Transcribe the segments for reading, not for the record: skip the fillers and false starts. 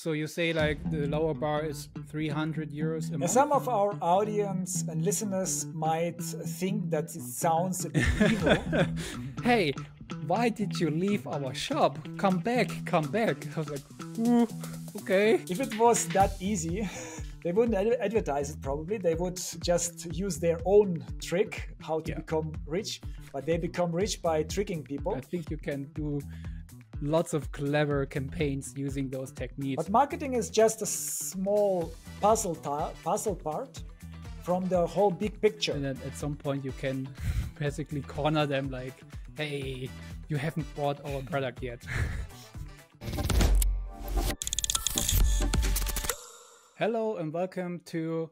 So you say like the lower bar is 300 euros a month? Some of our audience and listeners might think that it sounds a bit evil. Hey, why did you leave our shop? Come back, come back. I was like, ooh, okay. If it was that easy, they wouldn't advertise it probably. They would just use their own trick how to become rich. But they become rich by tricking people. I think you can do lots of clever campaigns using those techniques. But marketing is just a small puzzle part from the whole big picture. And then at some point you can basically corner them like, hey, you haven't bought our product yet. Hello and welcome to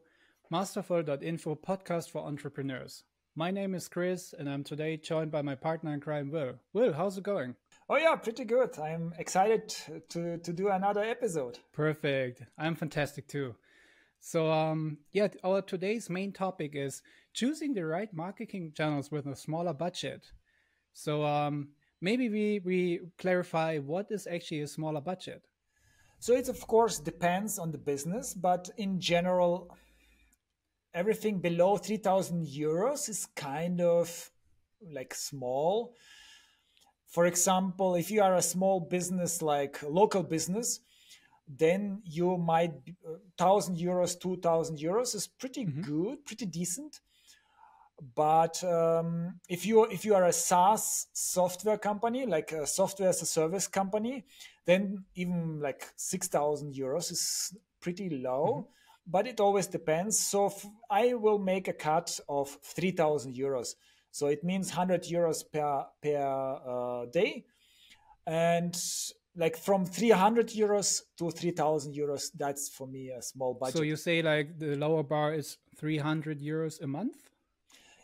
Masterful.info podcast for entrepreneurs. My name is Chris and I'm today joined by my partner in crime, Will. Will, how's it going? Oh yeah, pretty good. I'm excited to do another episode. Perfect. I'm fantastic too. So our today's main topic is choosing the right marketing channels with a smaller budget. So maybe we clarify what is actually a smaller budget. So it of course depends on the business, but in general, everything below 3,000 euros is kind of like small. For example, if you are a small business, like a local business, then you might 1,000 euros, 2,000 euros is pretty good, pretty decent. But if you are a SaaS software company, like a software as a service company, then even like 6,000 euros is pretty low. But it always depends. So I will make a cut of 3,000 euros. So it means 100 euros per day. And like from 300 euros to 3,000 euros, that's for me a small budget. So you say like the lower bar is 300 euros a month?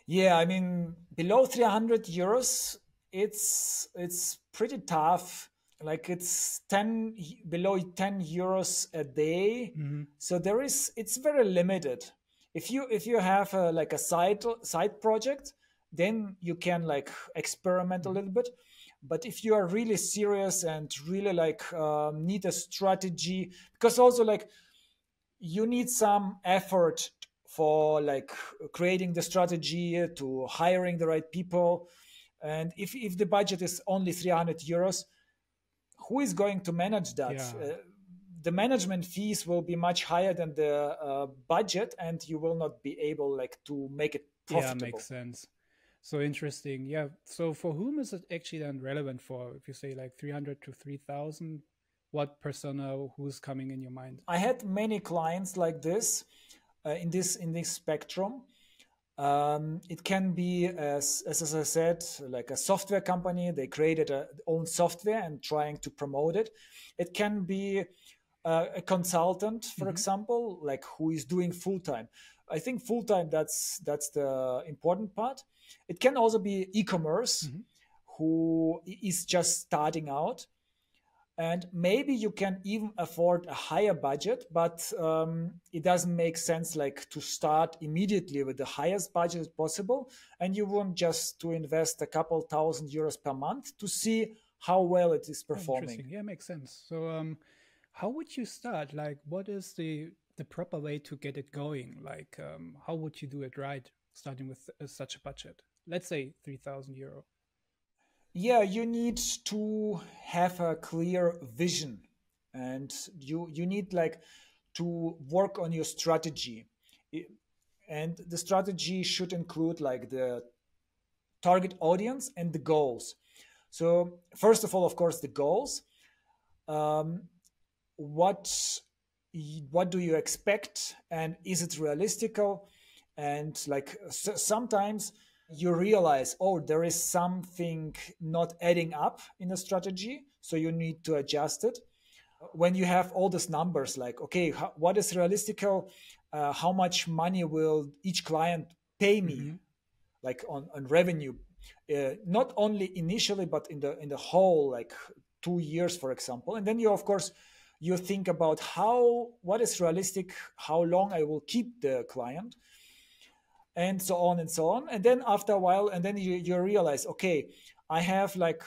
Yeah, I mean, below 300 euros, it's pretty tough. Like it's below 10 euros a day. So it's very limited. If you have like a side project, then you can like experiment a little bit. But if you are really serious and really like need a strategy, because also like you need some effort for like creating the strategy, to hiring the right people. And if the budget is only 300 euros, who is going to manage that? Yeah. The management fees will be much higher than the budget, and you will not be able like to make it profitable. Yeah, makes sense. So interesting. Yeah. So for whom is it actually then relevant for? If you say like 300 to 3,000, what persona who's coming in your mind? I had many clients like this in this spectrum. It can be as I said, like a software company. They created their own software and trying to promote it. It can be a consultant, for example, like who is doing full time. I think full time that's the important part. It can also be e-commerce who is just starting out. And maybe you can even afford a higher budget, but it doesn't make sense like to start immediately with the highest budget possible. And you want just to invest a couple thousand euros per month to see how well it is performing. Yeah, makes sense. So how would you start? Like, what is the proper way to get it going? Like, how would you do it right, starting with such a budget? Let's say 3,000 euro. Yeah, you need to have a clear vision, and you need like to work on your strategy. And the strategy should include like the target audience and the goals. So first of all, of course, the goals. What do you expect, and is it realistical? And like sometimes you realize, oh, there is something not adding up in the strategy, so you need to adjust it. When you have all these numbers, like, okay, what is realistical? How much money will each client pay me, like on revenue? Not only initially, but in the whole, like 2 years, for example. And then you, of course, you think about what is realistic, how long I will keep the client, and so on and so on. And then after a while, and then you realize, okay, I have like,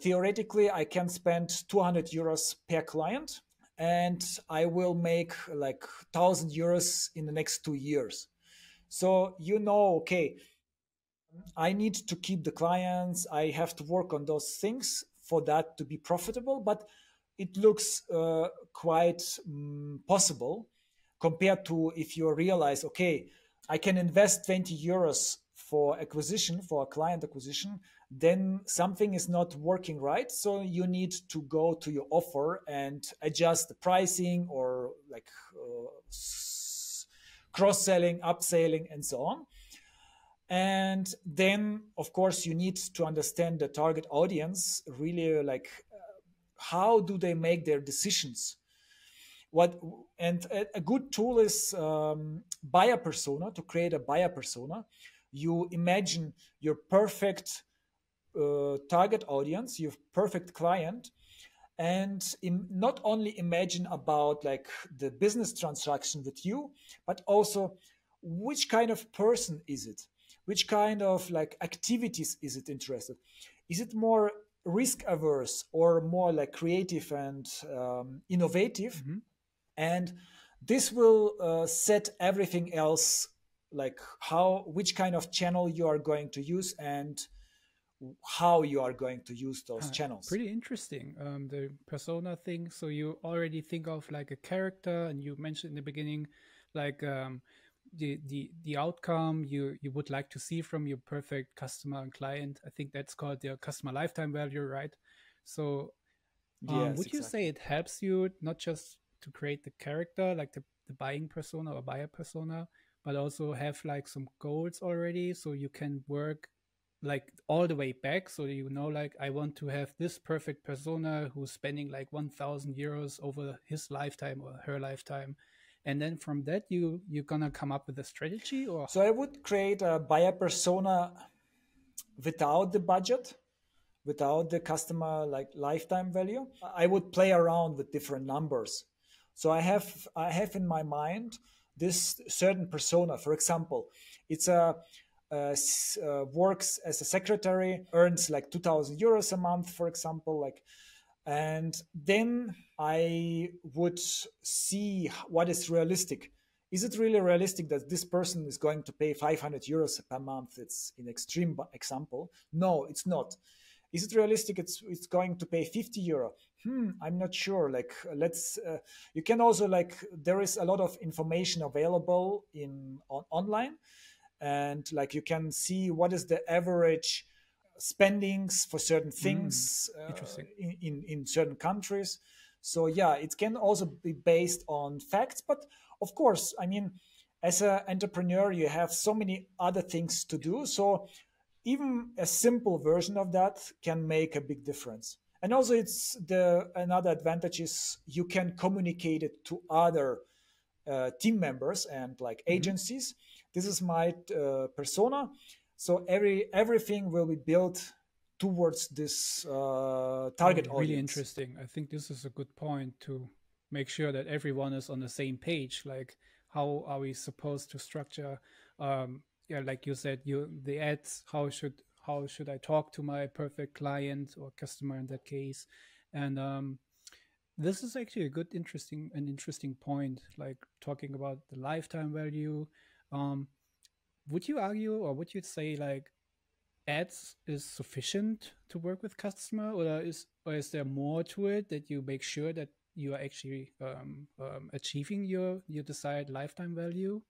theoretically, I can spend 200 euros per client. and I will make like 1,000 euros in the next 2 years. So you know, okay, I need to keep the clients. I have to work on those things for that to be profitable, but it looks quite possible compared to if you realize, okay, I can invest 20 euros for acquisition, for a client acquisition, then something is not working right. So you need to go to your offer and adjust the pricing or like cross selling, upselling, and so on. And then of course you need to understand the target audience really, like how do they make their decisions, what. And a good tool is buyer persona. To create a buyer persona, you imagine your perfect target audience, your perfect client, and not only imagine about like the business transaction with you, but also which kind of person is it, which kind of like activities is it interested, is it more risk averse or more like creative and innovative. Mm-hmm. And this will set everything else, like how, which kind of channel you are going to use and how you are going to use those channels. Pretty interesting. The persona thing. So you already think of like a character, and you mentioned in the beginning, like the outcome you would like to see from your perfect customer and client. I think that's called the customer lifetime value, right? So Yes, would you say exactly. it helps you not just to create the character, like the buying persona or buyer persona, but also have like some goals already so you can work like all the way back? So you know, like I want to have this perfect persona who's spending like 1,000 euros over his lifetime or her lifetime. And then from that, you're gonna come up with a strategy, or So I would create a buyer persona without the budget, without the customer like lifetime value. I would play around with different numbers. So I have in my mind this certain persona. For example, it's works as a secretary, earns like 2,000 euros a month, for example, like. And then I would see what is realistic. Is it really realistic that this person is going to pay 500 euros per month? It's an extreme example. No, it's not. Is it realistic? It's going to pay 50 euro. I'm not sure. Like, let's. You can also like, there is a lot of information available online, and like you can see what is the average spendings for certain mm, things interesting. in certain countries. So yeah, it can also be based on facts, but of course, I mean, as an entrepreneur, you have so many other things to do. So even a simple version of that can make a big difference. And also, it's the another advantage is you can communicate it to other team members and like Mm-hmm. agencies. This is my persona. So everything will be built towards this target Really audience. interesting. I think this is a good point to make sure that everyone is on the same page. Like, how are we supposed to structure? Yeah, like you said, the ads. How should I talk to my perfect client or customer in that case? And this is actually a interesting point. Like talking about the lifetime value. Um, would you argue, or would you say like ads is sufficient to work with customer, or is there more to it that you make sure that you are actually achieving your desired lifetime value?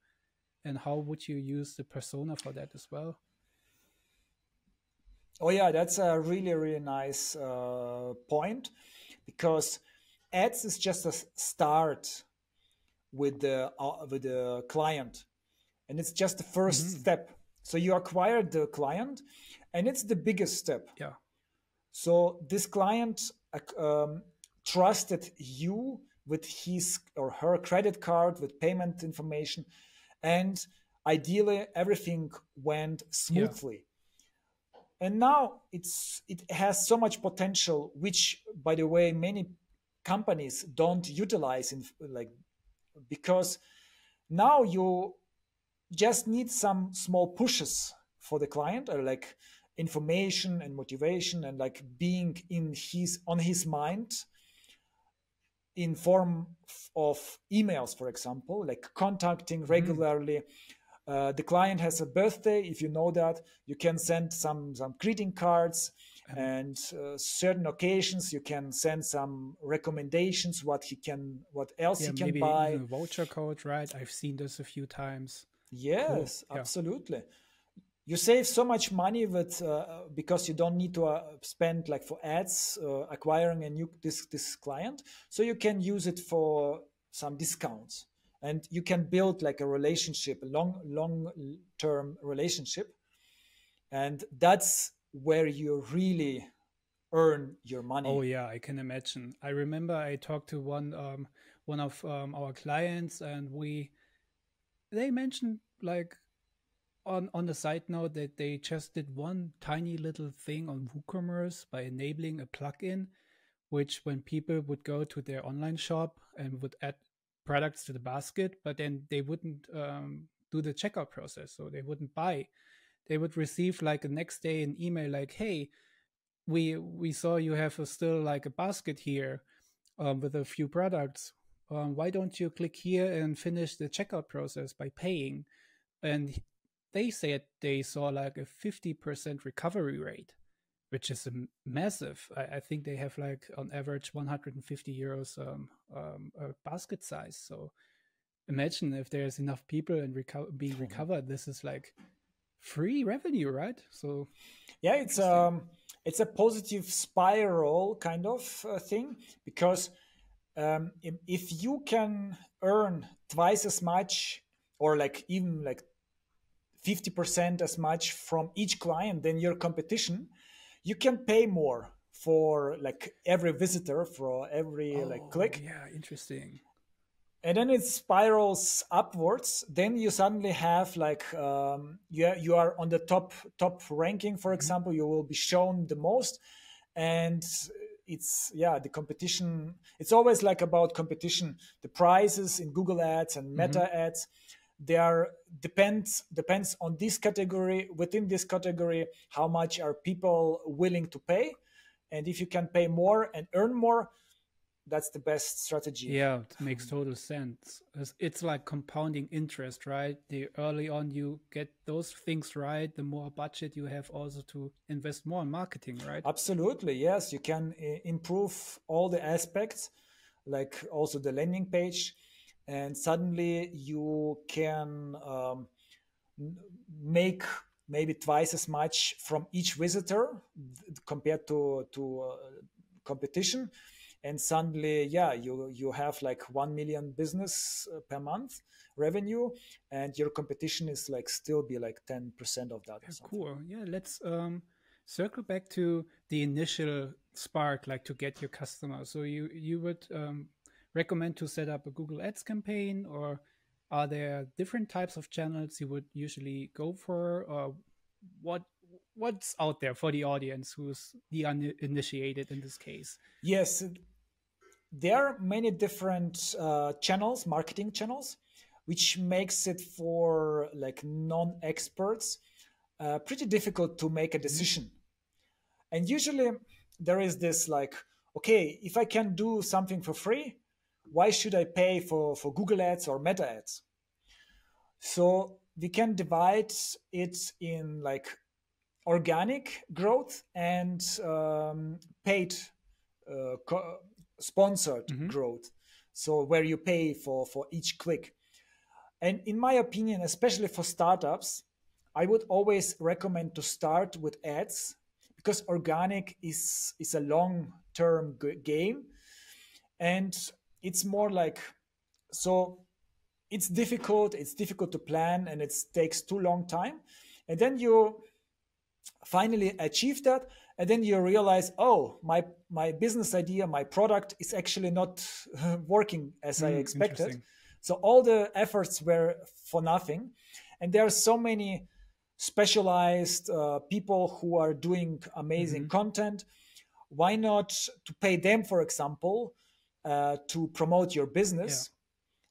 And how would you use the persona for that as well? Oh yeah, that's a really really nice point, because ads is just a start with the client, and it's just the first Hmm. step. So you acquire the client, and it's the biggest step. Yeah, So this client trusted you with his or her credit card, with payment information, and ideally everything went yeah, smoothly. And now it has so much potential, which, by the way, many companies don't utilize in like, because now you just need some small pushes for the client, or like information and motivation and like being in his on his mind, in form of emails, for example, like contacting regularly. The client has a birthday. If you know that, you can send some greeting cards, and certain occasions you can send some recommendations what else Yeah, he can maybe buy. even a voucher code, right? I've seen this a few times. Cool. Yes, Yeah. absolutely. You save so much money with because you don't need to spend like for ads acquiring a new this client, so you can use it for some discounts, and you can build like a relationship, a long term relationship, and that's where you really earn your Oh money. yeah, I can imagine. I remember I talked to one of our clients, and they mentioned like on the side note that they just did one tiny little thing on WooCommerce by enabling a plugin, which when people would go to their online shop and would add products to the basket, but then they wouldn't do the checkout process, so they wouldn't buy. They would receive like the next day an email like, "Hey, we saw you have still like a basket here with a few products. Why don't you click here and finish the checkout process by paying?" And they said they saw like a 50% recovery rate, which is massive. I think they have like on average 150 euros basket size. So imagine if there's enough people and being recovered, this is like free revenue, right? So Yeah, interesting. it's a positive spiral kind of thing, because if you can earn twice as much, or like even like 50% as much from each client than your competition, you can pay more for like every visitor, for every like Oh click, yeah, interesting. and then it spirals upwards. Then you suddenly have like you are on the top ranking, for Mhm. example. You will be shown the most, and it's, yeah, the competition, it's always like about competition. The prices in Google ads and Mhm. Meta ads, they are depends on this category. Within this category, how much are people willing to pay, and if you can pay more and earn more, that's the best strategy. Yeah, it makes total sense. It's like compounding interest, right? The early on you get those things right, the more budget you have also to invest more in marketing, right? Absolutely, yes. You can improve all the aspects, like also the landing page, and suddenly you can make maybe twice as much from each visitor compared to competition. And suddenly, yeah, you have like 1 million business per month revenue, and your competition is like still be like 10% of that or Yeah, something. cool. Yeah, let's circle back to the initial spark, like to get your customers. So you would recommend to set up a Google Ads campaign, or are there different types of channels you would usually go for, or what what's out there for the audience who's the uninitiated in this case? Yes, there are many different channels, marketing channels, which makes it for like non-experts pretty difficult to make a Mhm. decision. And usually there is this like, okay, if I can do something for free, why should I pay for Google ads or Meta ads? So we can divide it in like organic growth and paid sponsored Mhm. growth, so where you pay for each click. And in my opinion, especially for startups, I would always recommend to start with ads, because organic is a long term game, and it's more like, so it's difficult to plan, and it takes too long time, and then you finally achieve that, and then you realize, oh, my business idea, my product is actually not working as I expected. Interesting. So all the efforts were for nothing. And there are so many specialized people who are doing amazing Mhm. content. Why not to pay them, for example, to promote your Yeah. business,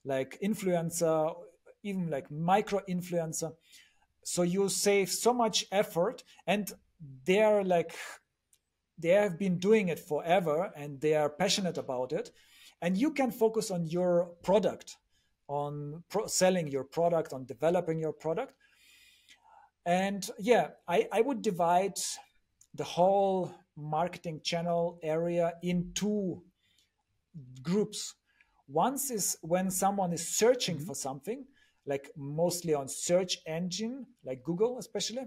like influencer, even like micro influencer? So you save so much effort, and they're like, they have been doing it forever and they are passionate about it, and you can focus on your product, on selling your product, on developing your product. And yeah, I would divide the whole marketing channel area in two groups. Once is when someone is searching Hmm. for something, like mostly on search engine, like Google especially,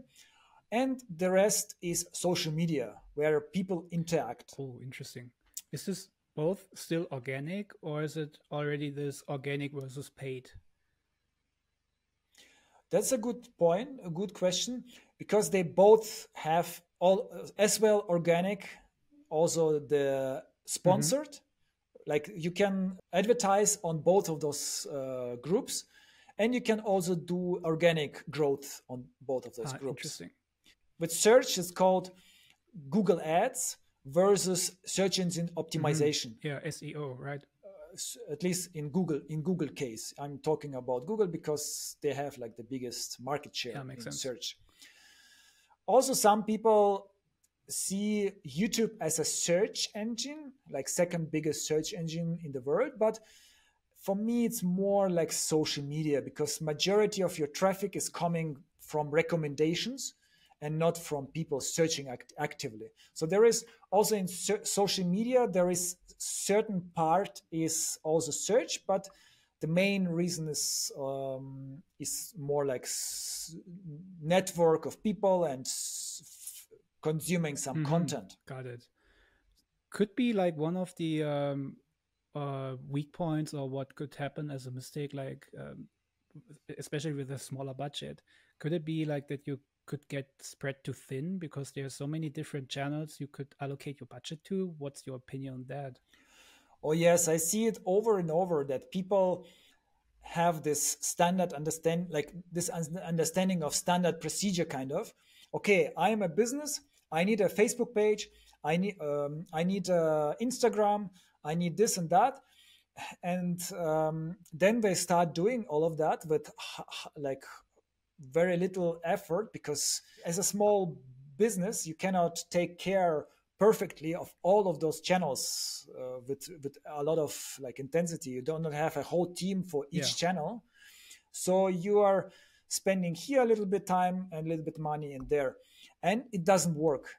and the rest is social media where people interact. Oh, interesting. Is this both still organic, or is it already this organic versus paid? That's a good point, a good question, because they both have all as well organic, also the Hmm. sponsored. Like you can advertise on both of those groups, and you can also do organic growth on both of those Ah, groups. interesting. With search, it's called Google Ads versus search engine Hmm. optimization. Yeah, SEO, right? At least in Google case, I'm talking about Google because they have like the biggest market Yeah, share makes in sense. search. Also, some people see YouTube as a search engine, like second biggest search engine in the world, but for me it's more like social media because majority of your traffic is coming from recommendations and not from people searching actively. So there is also in social media there is certain part is also search, but the main reason is more like network of people and consuming some Hmm. content. Got it. Could be like one of the weak points, or what could happen as a mistake, like especially with a smaller budget. Could it be like that you could get spread too thin because there are so many different channels you could allocate your budget to? What's your opinion on that? Oh yes, I see it over and over that people have this standard understand like this understanding of standard procedure kind of. Okay, I am a business, I need a Facebook page, I need Instagram, I need this and that, and then they start doing all of that with like very little effort because as a small business you cannot take care perfectly of all of those channels with a lot of like intensity. You don't have a whole team for Yeah. each channel, so you are spending here a little bit time and a little bit money in there, and it doesn't work.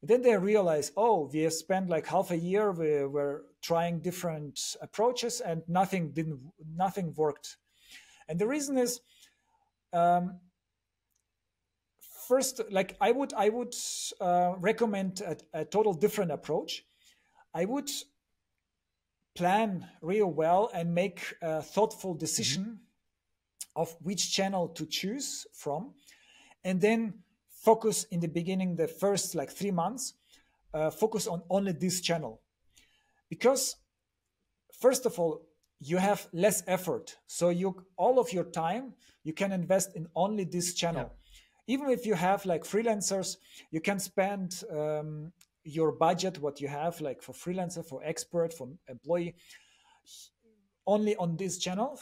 Then they realize, oh, we have spent like half a year, we were trying different approaches and nothing worked. And the reason is, um, first, like I would recommend a total different approach. I would plan real well and make a thoughtful Hmm. decision of which channel to choose from, and then focus in the beginning, the first like 3 months, focus on only this channel, because first of all you have less effort, so you all of your time you can invest in only this Yeah. channel. Even if you have like freelancers, you can spend your budget what you have like for freelancer, for expert, for employee, only on this channel.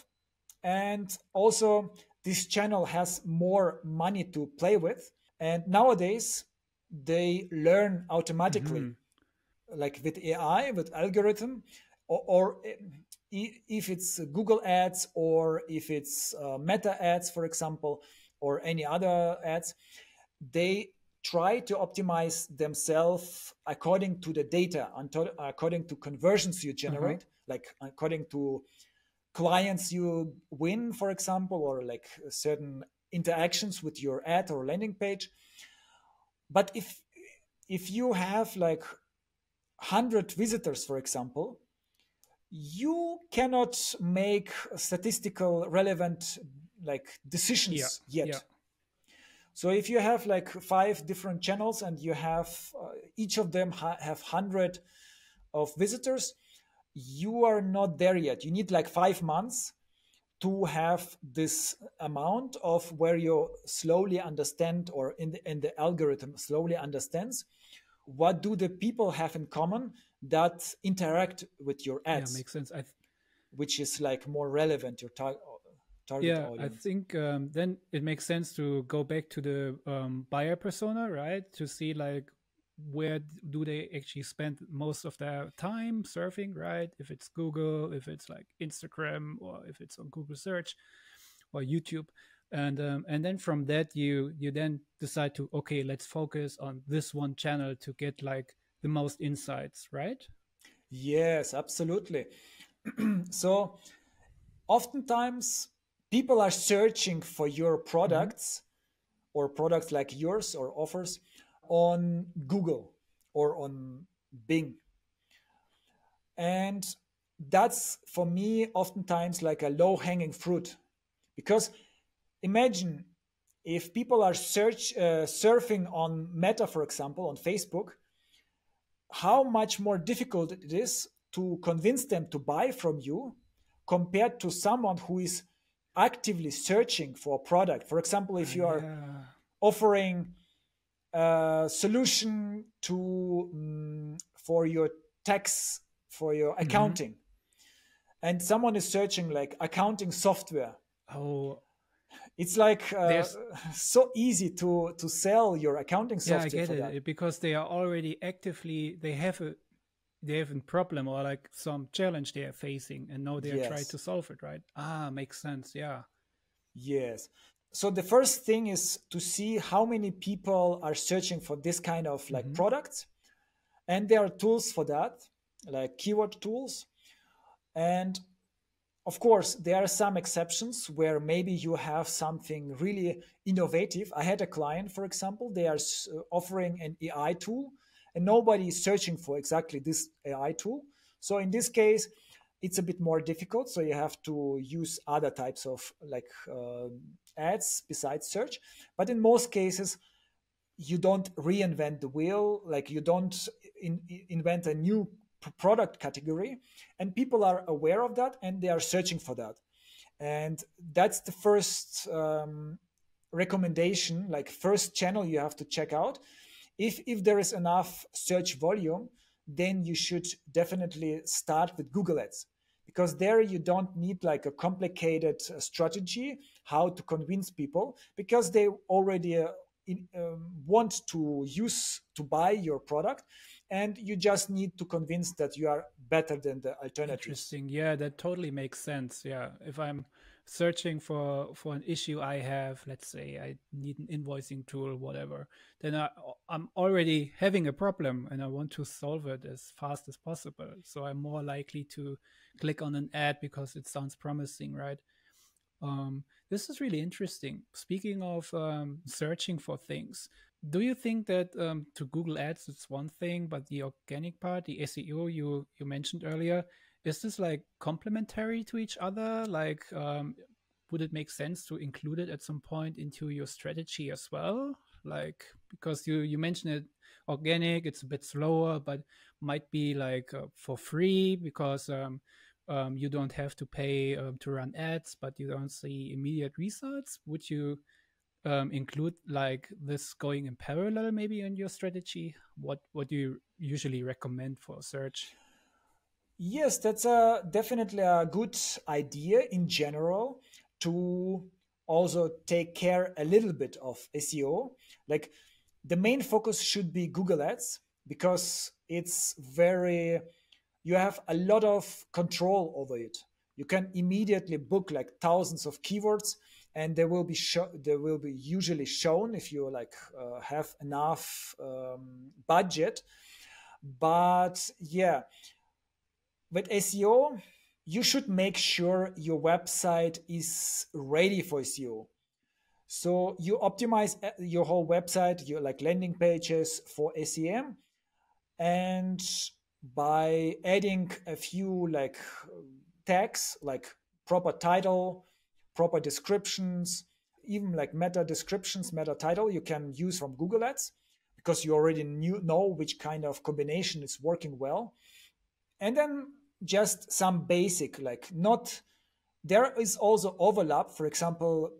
And also this channel has more money to play with, and nowadays they learn automatically, Hmm. like with AI, with algorithm, or if it's Google ads, or if it's Meta ads, for example, or any other ads, they try to optimize themselves according to the data, according to conversions you Uh-huh. generate, like according to clients you win, for example, or like certain interactions with your ad or landing page. But if you have like 100 visitors, for example, you cannot make statistical relevant like Yeah. decisions Yeah. yet. So if you have like 5 different channels and you have each of them have 100 of visitors, you are not there yet. You need like 5 months to have this amount of where you slowly understand, or in the algorithm slowly understands what do the people have in common that interact with your Yeah, ads, makes sense. which is like more relevant your target Yeah, I audience. think then it makes sense to go back to the buyer persona, right? To see like where do they actually spend most of their time surfing, right? If it's Google, if it's like Instagram, or if it's on Google search or YouTube. And then from that you then decide to, okay, let's focus on this one channel to get like the most insights, right? Yes, absolutely. So oftentimes people are searching for your Mm-hmm. products or products like yours or offers on Google or on Bing. And that's for me oftentimes like a low hanging fruit, because imagine if people are surfing on Meta, for example, on Facebook, how much more difficult it is to convince them to buy from you compared to someone who is actively searching for a product. For example, if you are Yeah. offering a solution for your tax, for your Mm-hmm. accounting, and someone is searching like accounting software, Oh, it's like there's so easy to sell your accounting yeah, I software get for that. it, because they are already actively, they have a problem or like some challenge they are facing, and now they are trying Yes, to solve it, right? Ah, makes sense. Yeah. yes. So the first thing is to see how many people are searching for this kind of like Mm-hmm. products, and there are tools for that, like keyword tools. And of course, there are some exceptions where maybe you have something really innovative. I had a client, for example, they are offering an AI tool, and nobody is searching for exactly this AI tool. So in this case, it's a bit more difficult. So you have to use other types of like ads besides search. But in most cases, you don't reinvent the wheel, like you don't invent a new product category, and people are aware of that and they are searching for that. And that's the first recommendation, like first channel you have to check out. If there is enough search volume, then you should definitely start with Google Ads, because there you don't need like a complicated strategy how to convince people, because they already want to use to buy your product, and you just need to convince that you are better than the alternatives. Interesting. Yeah, that totally makes sense. Yeah. If I'm searching for an issue I have, let's say I need an invoicing tool, whatever, then I'm already having a problem and I want to solve it as fast as possible. So I'm more likely to click on an ad because it sounds promising, right? This is really interesting. Speaking of searching for things, do you think that to Google Ads it's one thing, but the organic part, the SEO you mentioned earlier, is this like complementary to each other? Like, would it make sense to include it at some point into your strategy as well? Like, because you mentioned it organic, it's a bit slower, but might be like for free because you don't have to pay to run ads, but you don't see immediate results. Would you include like this going in parallel maybe in your strategy? What do you usually recommend for search? Yes, that's definitely a good idea in general, to also take care a little bit of SEO. Like the main focus should be Google Ads, because it's very, you have a lot of control over it. You can immediately book like thousands of keywords, and they will be usually shown if you like have enough budget. But yeah, with SEO, you should make sure your website is ready for SEO. So you optimize your whole website, your like landing pages for SEM, and by adding a few like tags like proper title, proper descriptions, even like meta descriptions, meta title, you can use from Google Ads, because you already know which kind of combination is working well. And then just some basic, like not, there is also overlap. For example,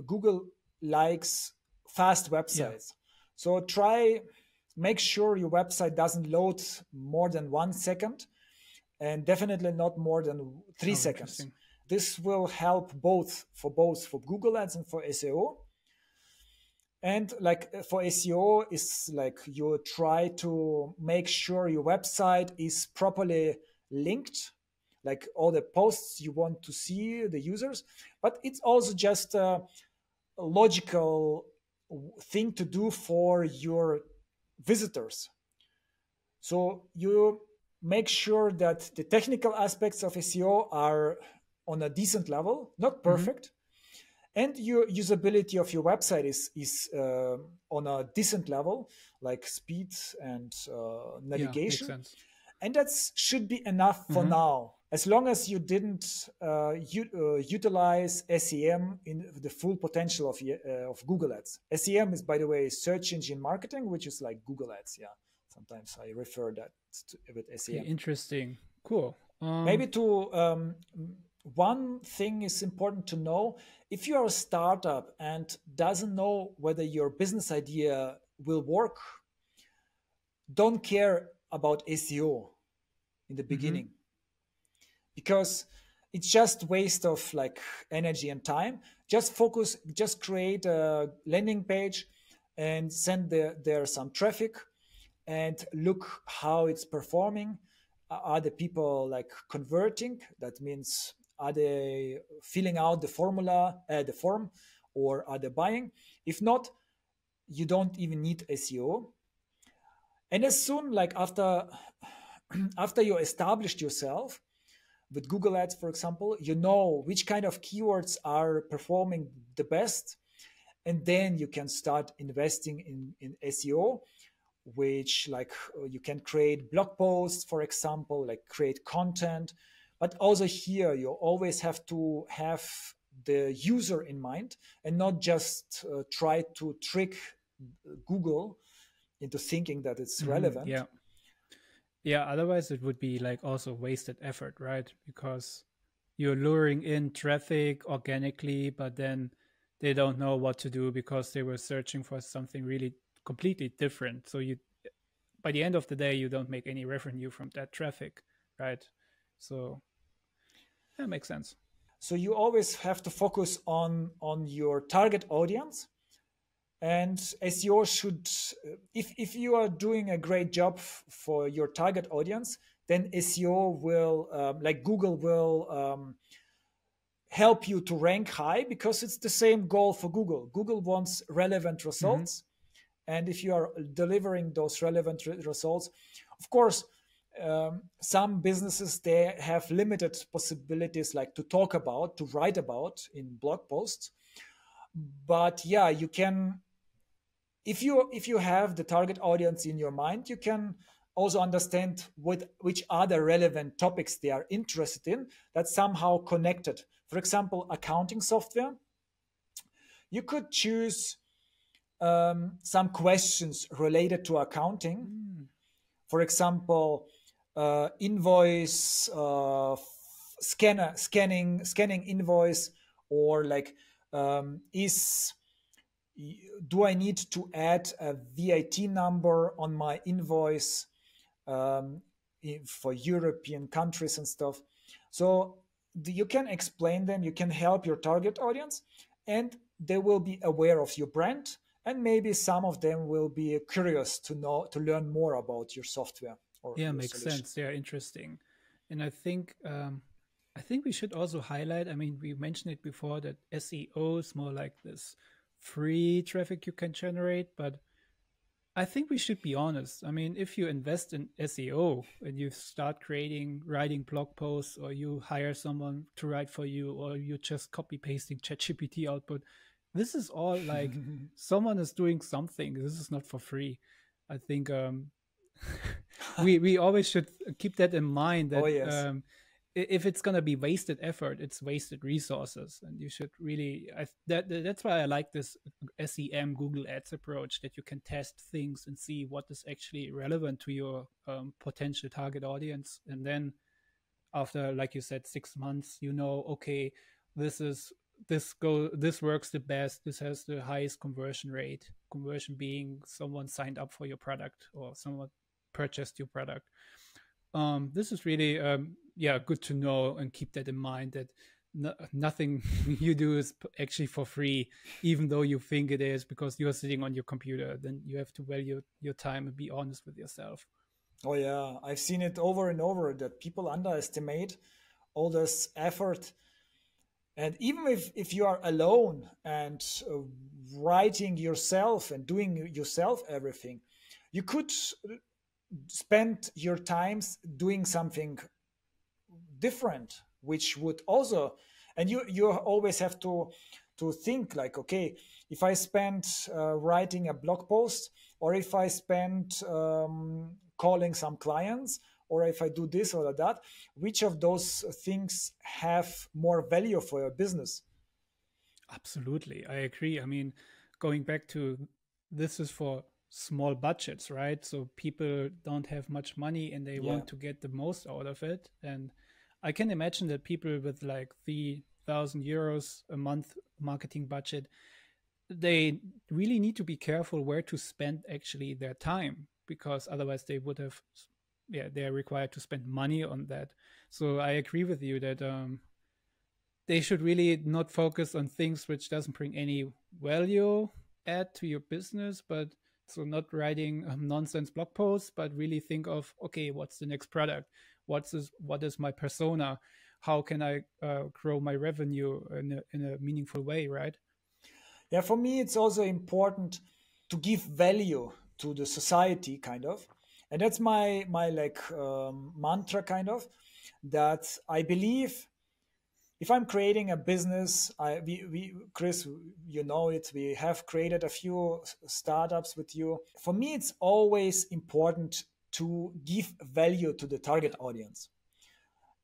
Google likes fast Yeah. websites, so try, make sure your website doesn't load more than 1 second, and definitely not more than three Oh, seconds interesting. This will help both for Google Ads and for SEO. And like for SEO, is like you try to make sure your website is properly linked, like all the posts you want to see the users. But it's also just a logical thing to do for your visitors. So you make sure that the technical aspects of SEO are on a decent level, not Hmm. perfect, and your usability of your website is on a decent level, like speed and Yeah, makes navigation. sense. And that should be enough for Hmm. now, as long as you didn't utilize SEM in the full potential of Google Ads. SEM is, by the way, search engine marketing, which is like Google Ads. Yeah, sometimes I refer that with Okay, SEM. interesting. Cool. Maybe to one thing is important to know: if you are a startup and doesn't know whether your business idea will work, don't care about SEO in the Hmm. beginning, because it's just waste of like energy and time. Just focus, just create a landing page and send there some traffic and look how it's performing. Are the people like converting? That means, are they filling out the formula, the form, or are they buying? If not, you don't even need SEO. And as soon like after after you established yourself with Google Ads, for example, you know which kind of keywords are performing the best, and then you can start investing in SEO, which like you can create blog posts, for example, like create content. But also here, you always have to have the user in mind and not just try to trick Google into thinking that it's Hmm. relevant. Yeah. Yeah, otherwise it would be like also wasted effort, right? Because you're luring in traffic organically, but then they don't know what to do because they were searching for something really completely different. So you, by the end of the day, you don't make any revenue from that traffic, right? So that makes sense. So you always have to focus on your target audience. And SEO should, if you are doing a great job for your target audience, then SEO will, like Google will help you to rank high, because it's the same goal for Google. Google wants relevant Hmm. results. And if you are delivering those relevant results, of course, some businesses, they have limited possibilities like to talk about, to write about in blog posts. But yeah, you can, if you have the target audience in your mind, you can also understand which are the relevant topics they are interested in, that's somehow connected. For example, accounting software, you could choose some questions related to accounting. Mm. For example, invoice scanning invoice, or like, is do I need to add a VAT number on my invoice, um, for European countries and stuff? So you can explain them, you can help your target audience, and they will be aware of your brand, and maybe some of them will be curious to learn more about your software or Yeah, your makes solution. sense. Yeah, interesting. And I think we should also highlight. I mean, we mentioned it before that SEO is more like this free traffic you can generate, but I think we should be honest. I mean, if you invest in SEO and you start writing blog posts, or you hire someone to write for you, or you just copy pasting ChatGPT output, this is all like someone is doing something. This is not for free. I think we always should keep that in mind, Oh that yes. if it's gonna be wasted effort, it's wasted resources, and you should really that's why I like this SEM Google Ads approach, that you can test things and see what is actually relevant to your potential target audience, and then after, like you said, 6 months, you know, okay, this is this works the best, this has the highest conversion rate, conversion being someone signed up for your product or someone purchased your product. This is really yeah, good to know, and keep that in mind, that nothing you do is actually for free, even though you think it is because you're sitting on your computer. Then you have to value your time and be honest with yourself. Oh yeah, I've seen it over and over that people underestimate all this effort. And even if you are alone and writing yourself and doing yourself everything, you could spend your times doing something different, which would also, and you always have to think like, okay, if I spend writing a blog post, or if I spend calling some clients, or if I do this or that, which of those things have more value for your business? Absolutely, I agree. I mean, going back to this is for small budgets, right? So people don't have much money and they Yeah. want to get the most out of it. And I can imagine that people with like 3,000 euros a month marketing budget, they really need to be careful where to spend actually their time, because otherwise they would have, yeah, they're required to spend money on that. So I agree with you that they should really not focus on things which doesn't bring any value add to your business, but so not writing nonsense blog posts, but really think of, okay, what's the next product, what is my persona, how can I grow my revenue in a meaningful way, right? Yeah, for me, it's also important to give value to the society, kind of, and that's my like mantra, kind of, that I believe if I'm creating a business, we Chris, you know it, we have created a few startups with you. For me, it's always important to give value to the target audience,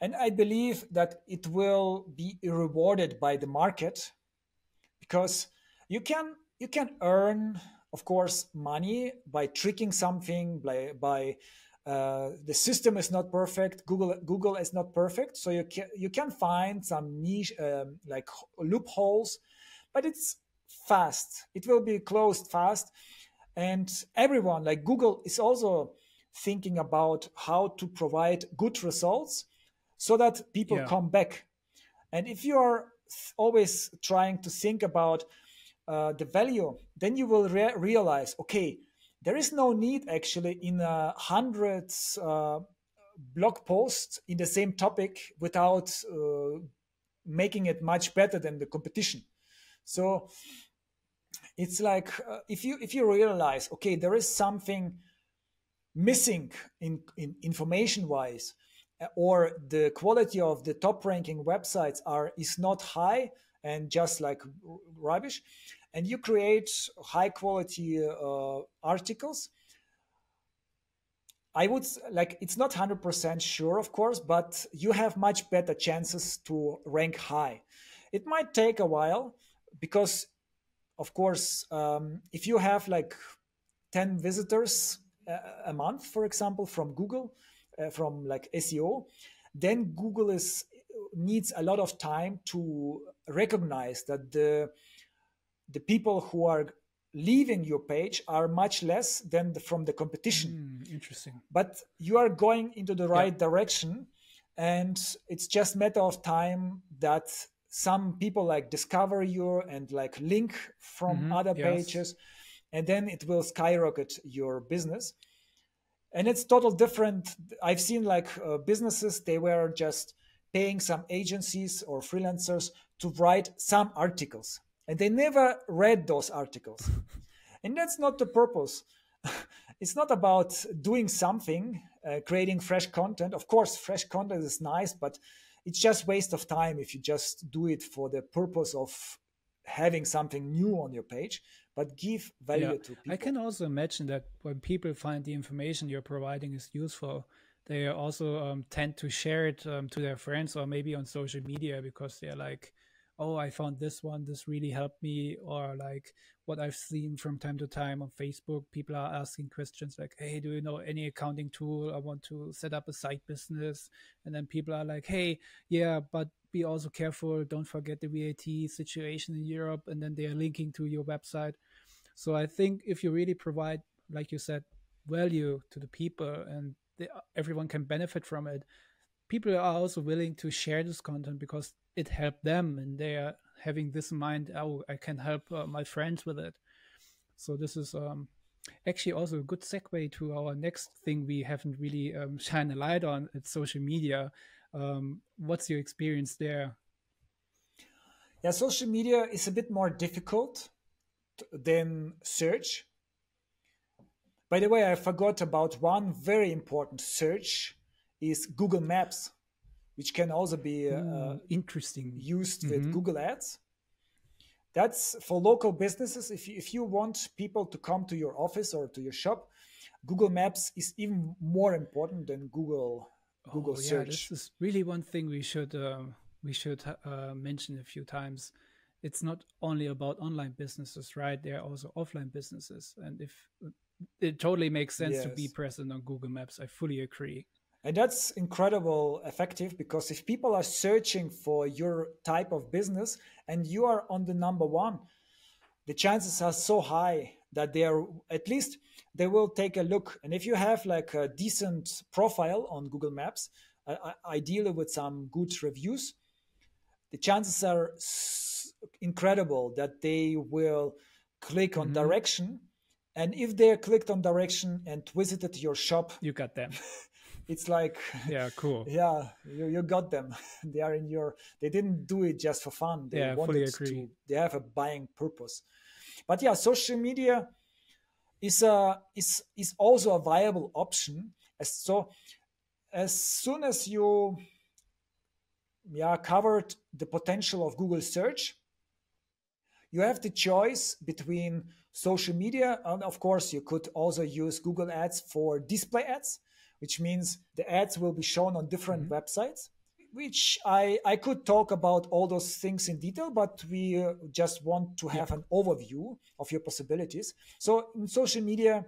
and I believe that it will be rewarded by the market, because you can earn, of course, money by tricking something, by the system is not perfect, Google is not perfect, so you can find some niche, like loopholes, but it's fast, it will be closed fast. And everyone, like Google, is also thinking about how to provide good results so that people Yeah, come back. And if you are always trying to think about the value, then you will realize, okay, there is no need actually in hundreds blog posts in the same topic without making it much better than the competition. So it's like, if you realize, okay, there is something missing in information wise, or the quality of the top ranking websites is not high and just like rubbish, and you create high quality articles, I would like, it's not 100% sure, of course, but you have much better chances to rank high. It might take a while because, of course, if you have like 10 visitors a month, for example, from Google, from like SEO, then Google is needs a lot of time to recognize that the people who are leaving your page are much less than from the competition. interesting. But you are going into the Yeah. right direction, and it's just matter of time that some people like discover you and like link from other Yes. pages, and then it will skyrocket your business. And it's total different. I've seen like businesses, they were just paying some agencies or freelancers to write some articles, and they never read those articles. And that's not the purpose. It's not about doing something, creating fresh content. Of course, fresh content is nice, but it's just waste of time if you just do it for the purpose of having something new on your page. But give Yeah, value to I people. can also imagine that when people find the information you're providing is useful, they also tend to share it to their friends or maybe on social media because they're like, oh, I found this one, this really helped me. Or like what I've seen from time to time on Facebook, people are asking questions like, hey, do you know any accounting tool? I want to set up a side business. And then people are like, hey, yeah, but be also careful. Don't forget the VAT situation in Europe. And then they are linking to your website. So I think if you really provide, like you said, value to the people and everyone can benefit from it, people are also willing to share this content because it helped them, and they are having this in mind. Oh, I can help my friends with it. So this is actually also a good segue to our next thing we haven't really shine a light on. It's social media. What's your experience there? Yeah, social media is a bit more difficult than search. By the way, I forgot about one very important search is Google Maps, which can also be interesting used with Google Ads. That's for local businesses. If you want people to come to your office or to your shop, Google Maps is even more important than Google search. Yeah, this is really one thing we should mention a few times. It's not only about online businesses, right? There are also offline businesses, and if it totally makes sense to be present on Google Maps, I fully agree. And that's incredible effective, because if people are searching for your type of business and you are on the number one, the chances are so high that they will take a look. And if you have like a decent profile on Google Maps, ideally with some good reviews, the chances are incredible that they will click on direction. And if they clicked on direction and visited your shop, you got them. It's like, yeah, cool. Yeah, you got them. They are in your. They didn't do it just for fun. They fully agree. They have a buying purpose. But yeah, social media is also a viable option. As soon as you covered the potential of Google search, you have the choice between social media, and of course you could also use Google Ads for display ads, which means the ads will be shown on different websites, which I could talk about all those things in detail, but we just want to have an overview of your possibilities. So in social media,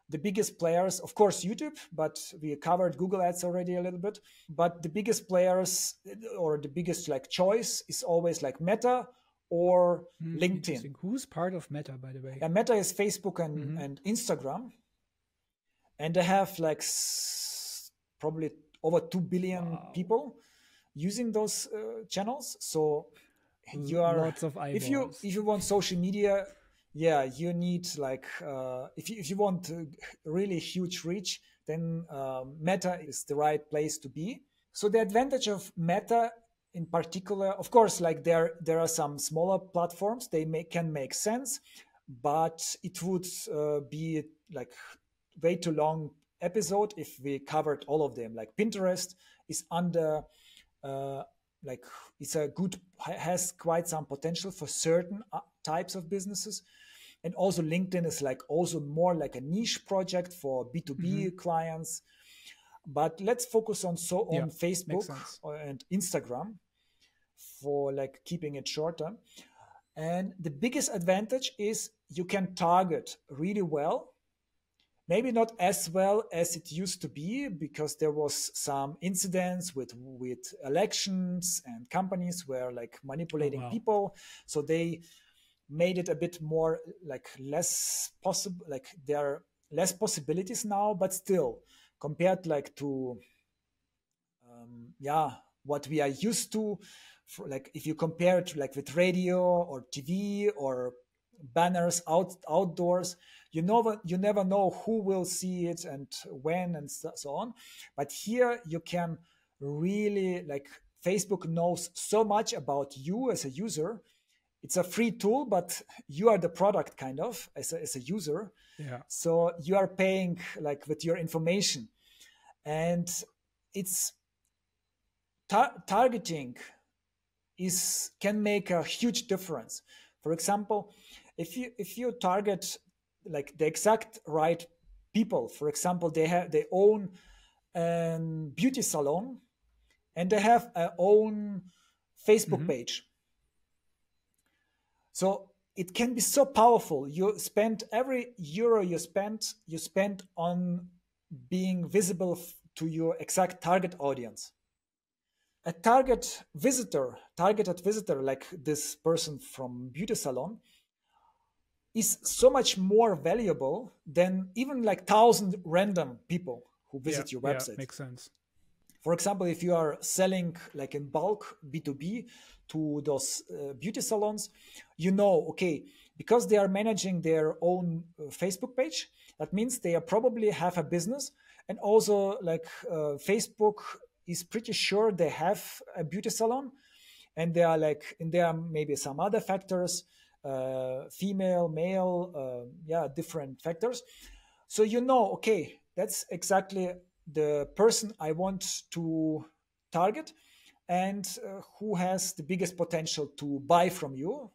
the biggest players, of course, YouTube, but we covered Google Ads already a little bit. But the biggest players, or the biggest like choice, is always like Meta or LinkedIn. Who's part of Meta, by the way? Yeah, Meta is Facebook and Instagram. And they have like probably over 2 billion people using those channels. So you are lots of eyeballs. If you want social media, you need like if you want really huge reach, then Meta is the right place to be. So the advantage of Meta in particular, of course, like there are some smaller platforms, can make sense, but it would be like way too long episode if we covered all of them. Like Pinterest is has quite some potential for certain types of businesses, and also LinkedIn is like also more like a niche project for B2B clients. But let's focus on Facebook and Instagram for like keeping it shorter. And the biggest advantage is you can target really well. Maybe not as well as it used to be, because there was some incidents with elections and companies were like manipulating people. So they made it a bit more like less possible, like there are less possibilities now, but still compared like to what we are used to, like if you compare it like with radio or TV or banners outdoors, you never know who will see it and when and so on. But here you can really, like, Facebook knows so much about you as a user. It's a free tool, but you are the product kind of as a user. Yeah. So you are paying like with your information, and it's targeting can make a huge difference. For example, if you target like the exact right people, for example, they own a beauty salon and they have their own Facebook page. So it can be so powerful. You spend every euro you spend on being visible to your exact target audience. A targeted visitor like this person from beauty salon is so much more valuable than even like 1,000 random people who visit your website. Yeah, makes sense. For example, if you are selling like in bulk B2B to those beauty salons, you know, okay, because they are managing their own Facebook page, that means they are probably have a business. And also like Facebook is pretty sure they have a beauty salon, and they are like, and there are maybe some other factors, female, male, yeah, different factors. So you know, okay, that's exactly the person I want to target, and who has the biggest potential to buy from you.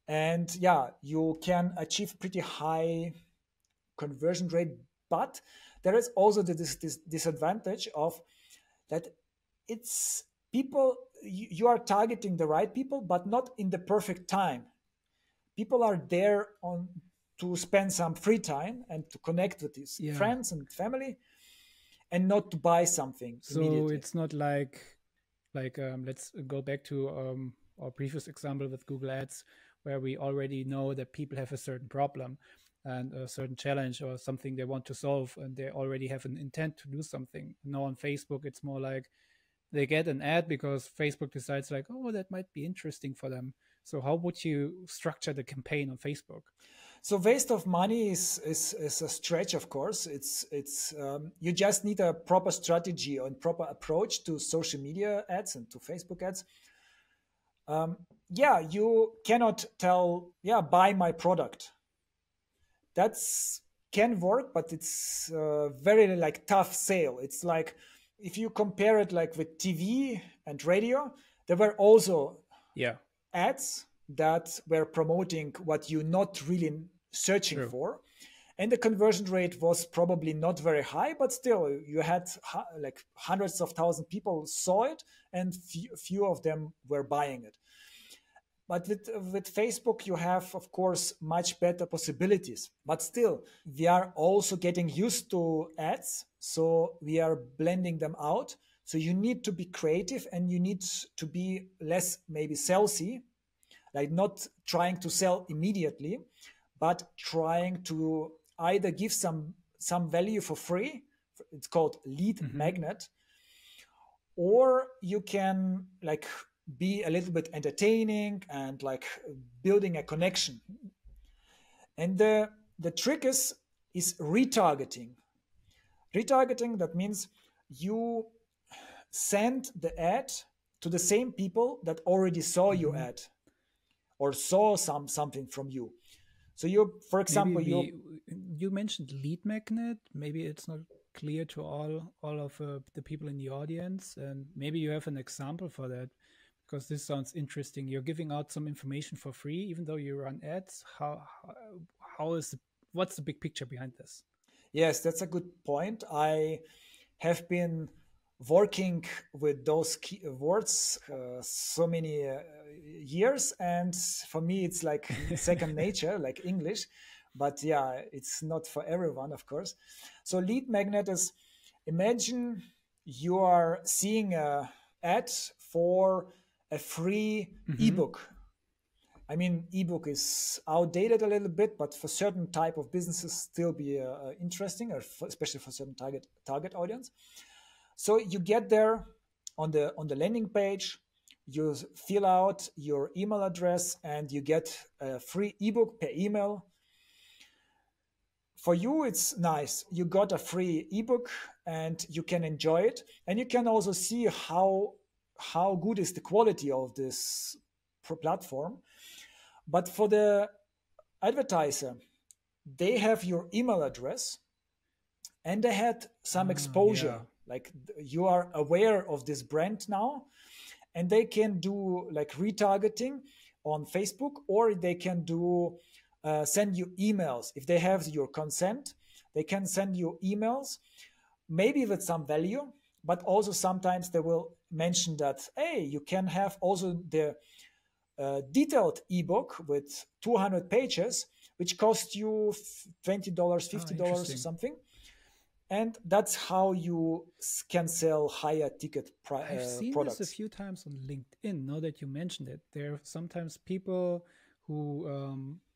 And yeah, you can achieve pretty high conversion rate, but there is also this disadvantage of that it's people, you are targeting the right people, but not in the perfect time. People are there on to spend some free time and to connect with his Yeah. friends and family, and not to buy something So immediately. it's not like let's go back to our previous example with Google Ads, where we already know that people have a certain problem and a certain challenge or something they want to solve, and they already have an intent to do something. Now on Facebook, it's more like they get an ad because Facebook decides like, oh, that might be interesting for them. So how would you structure the campaign on Facebook? So waste of money is a stretch, of course. It's you just need a proper strategy and proper approach to social media ads and to Facebook ads. Yeah, you cannot tell, yeah, buy my product. That's can work, but it's very like tough sale. It's like if you compare it like with TV and radio, there were also Yeah, ads that were promoting what you're not really searching true. for, and the conversion rate was probably not very high, but still you had like hundreds of thousand people saw it, and few of them were buying it. But with Facebook, you have, of course, much better possibilities. But still, we are also getting used to ads. So we are blending them out. So you need to be creative, and you need to be less maybe salesy, like not trying to sell immediately, but trying to either give some value for free. It's called lead Hmm. magnet, or you can like be a little bit entertaining and like building a connection. And the trick is retargeting. Retargeting, that means you send the ad to the same people that already saw your Hmm. ad or saw something from you. So you, for Maybe example, you, you mentioned lead magnet. Maybe it's not clear to all of the people in the audience, and maybe you have an example for that, because this sounds interesting. You're giving out some information for free, even though you run ads. How is what's the big picture behind this? yes, that's a good point. I have been working with those key words so many years, and for me it's like second nature, like English. But yeah, it's not for everyone, of course. So lead magnet is, imagine you are seeing a ad for a free Hmm. ebook. I mean, ebook is outdated a little bit, but for certain type of businesses, still be interesting, or especially for certain target audience. So you get there on the landing page, you fill out your email address, and you get a free ebook per email. For you, it's nice. You got a free ebook, and you can enjoy it, and you can also see how good is the quality of this platform. But for the advertiser, they have your email address, and they had some exposure. Yeah. Like you are aware of this brand now, and they can do like retargeting on Facebook, or they can do send you emails. If they have your consent, they can send you emails, maybe with some value, but also sometimes they will mention that, hey, you can have also the detailed ebook with 200 pages, which costs you $20, Oh, $50 or interesting. something. And that's how you can sell higher ticket I've seen this a products. few times on LinkedIn. Now that you mentioned it, there are sometimes people who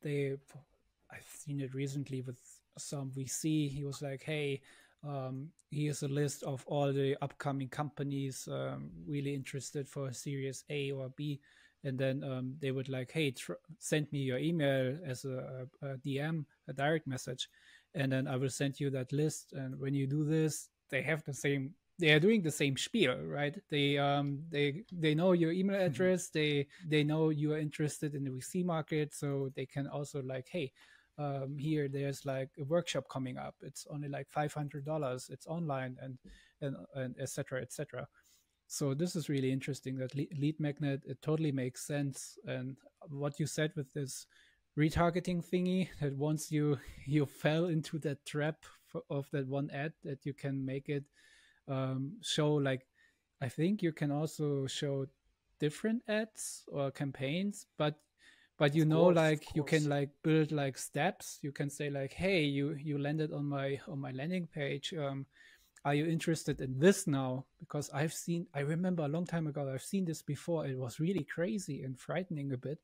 I've seen it recently with some VC. He was like, "Hey, Here's a list of all the upcoming companies really interested for a Series A or B, and then they would like, hey, send me your email as a DM, a direct message, and then I will send you that list. And when you do this, they have the same. They are doing the same spiel, right? They know your email address. They know you are interested in the VC market, so they can also like, hey, here there's like a workshop coming up. It's only like $500. It's online and etc. etc. So this is really interesting. That lead magnet, it totally makes sense. And what you said with this retargeting thingy, that once you fell into that trap of that one ad, that you can make it show like, I think you can also show different ads or campaigns, but you Of know, course, of like you can course. like build like steps. You can say like, hey, you landed on my landing page. Are you interested in this now? Because I remember a long time ago, I've seen this before. It was really crazy and frightening a bit,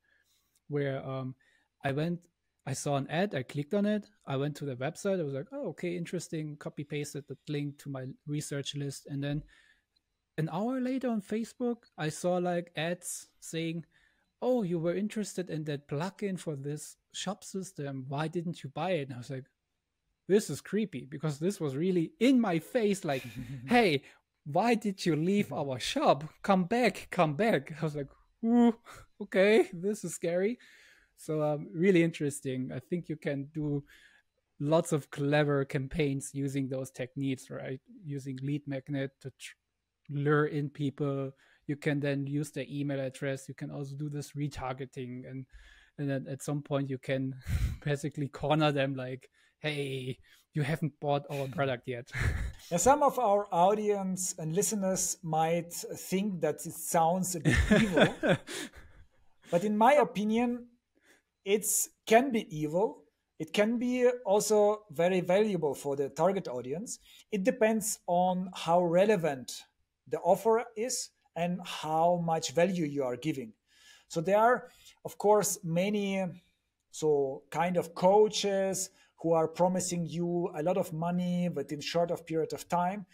where I went, I saw an ad, I clicked on it, I went to the website, I was like, oh, okay, interesting, copy pasted the link to my research list, and then an hour later on Facebook, I saw like ads saying, oh, you were interested in that plugin for this shop system. Why didn't you buy it? And I was like, this is creepy, because this was really in my face, like, hey, why did you leave our shop? Come back, come back. I was like, ooh, okay, this is scary. So really interesting. I think you can do lots of clever campaigns using those techniques, right? Using lead magnet to lure in people. You can then use their email address. You can also do this retargeting, and then at some point you can basically corner them like, hey, you haven't bought our product yet. Now, some of our audience and listeners might think that it sounds a bit evil, but in my opinion, it can be evil. It can be also very valuable for the target audience. It depends on how relevant the offer is and how much value you are giving. So there are, of course, many so kind of coaches who are promising you a lot of money within short of period of time.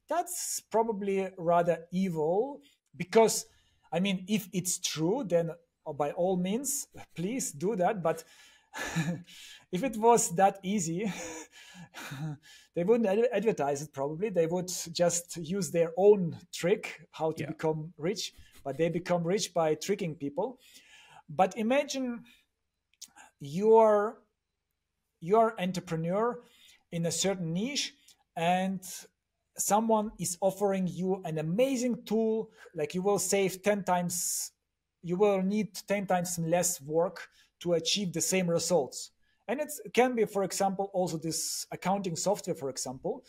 That's probably rather evil, because I mean, if it's true, then by all means, please do that. But if it was that easy, they wouldn't advertise it probably. They would just use their own trick how to Yeah. become rich, but they become rich by tricking people. But imagine you're entrepreneur in a certain niche, and someone is offering you an amazing tool, like you will save 10 times, you will need 10 times less work to achieve the same results. And it can be, for example, also this accounting software, for example.